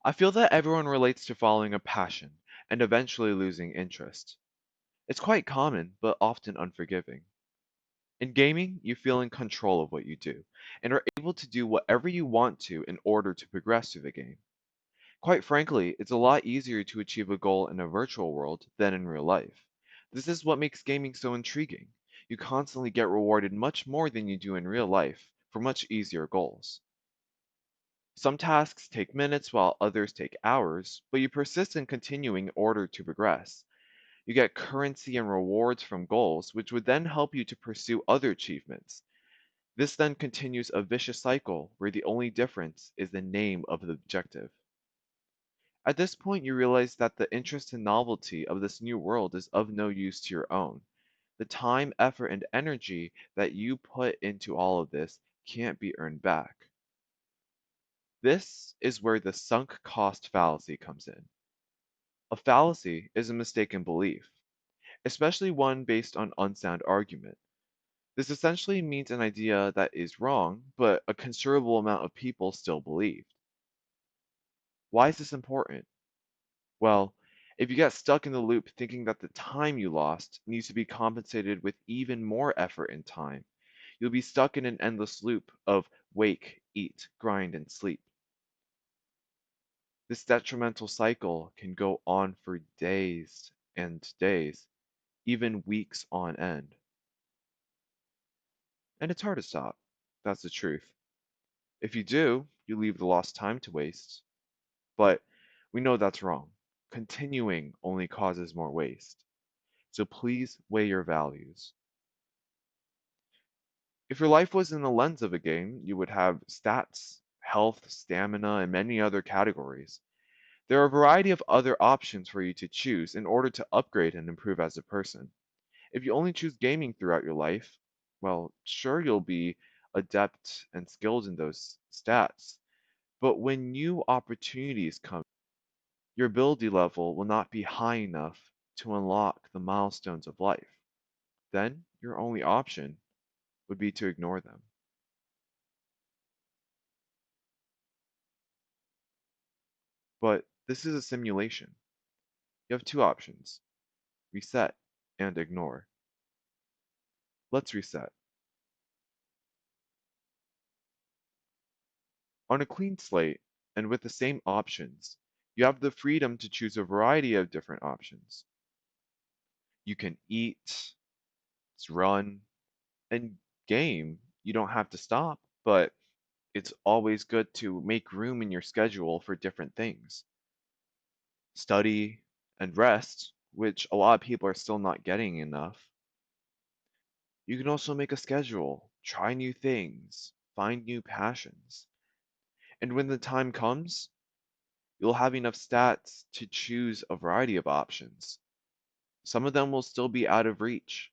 I feel that everyone relates to following a passion and eventually losing interest. It's quite common, but often unforgiving. In gaming, you feel in control of what you do and are able to do whatever you want to in order to progress through the game. Quite frankly, it's a lot easier to achieve a goal in a virtual world than in real life. This is what makes gaming so intriguing. You constantly get rewarded much more than you do in real life for much easier goals. Some tasks take minutes while others take hours, but you persist in continuing in order to progress. You get currency and rewards from goals, which would then help you to pursue other achievements. This then continues a vicious cycle where the only difference is the name of the objective. At this point, you realize that the interest and novelty of this new world is of no use to your own. The time, effort, and energy that you put into all of this can't be earned back. This is where the sunk cost fallacy comes in. A fallacy is a mistaken belief, especially one based on unsound argument. This essentially means an idea that is wrong, but a considerable amount of people still believe. Why is this important? Well, if you get stuck in the loop thinking that the time you lost needs to be compensated with even more effort and time, you'll be stuck in an endless loop of wake, eat, grind, and sleep. This detrimental cycle can go on for days and days, even weeks on end. And it's hard to stop. That's the truth. If you do, you leave the lost time to waste. But we know that's wrong. Continuing only causes more waste. So please weigh your values. If your life was in the lens of a game, you would have stats, health, stamina, and many other categories. There are a variety of other options for you to choose in order to upgrade and improve as a person. If you only choose gaming throughout your life, well, sure, you'll be adept and skilled in those stats, but when new opportunities come, your ability level will not be high enough to unlock the milestones of life. Then your only option would be to ignore them. But this is a simulation. You have two options: reset and ignore. Let's reset. On a clean slate and with the same options, you have the freedom to choose a variety of different options. You can eat, run, and game. You don't have to stop, but it's always good to make room in your schedule for different things. Study and rest, which a lot of people are still not getting enough. You can also make a schedule, try new things, find new passions. And when the time comes, you'll have enough stats to choose a variety of options. Some of them will still be out of reach,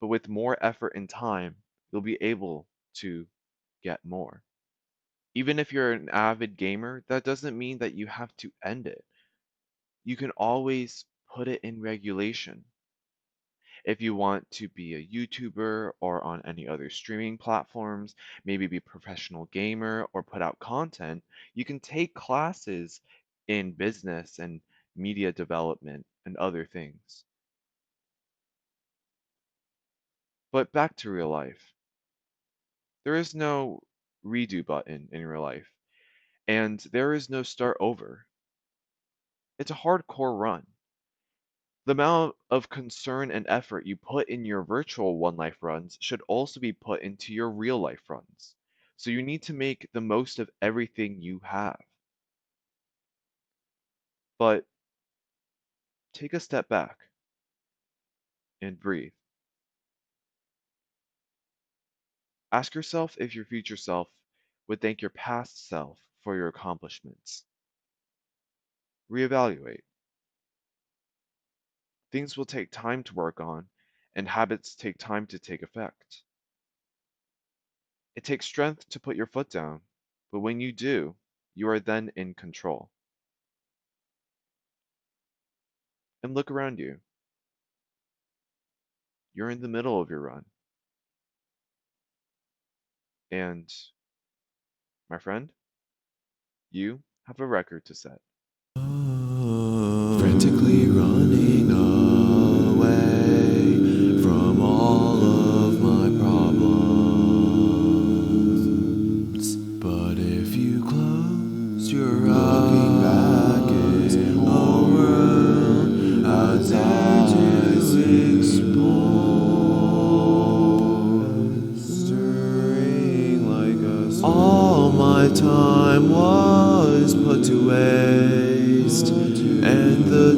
but with more effort and time, you'll be able to get more. Even if you're an avid gamer, that doesn't mean that you have to end it. You can always put it in regulation. If you want to be a YouTuber or on any other streaming platforms, maybe be a professional gamer or put out content, you can take classes in business and media development and other things. But back to real life. There is no redo button in real life, and there is no start over. It's a hardcore run. The amount of concern and effort you put in your virtual one life runs should also be put into your real life runs. So you need to make the most of everything you have. But take a step back and breathe. Ask yourself if your future self would thank your past self for your accomplishments. Reevaluate. Things will take time to work on, and habits take time to take effect. It takes strength to put your foot down, but when you do, you are then in control. And look around you. You're in the middle of your run. And, my friend, you have a record to set. Frantically running away from all of my problems. But if you close your eyes, a world I dare to explore. Stirring like a storm. All my time was put to waste, and the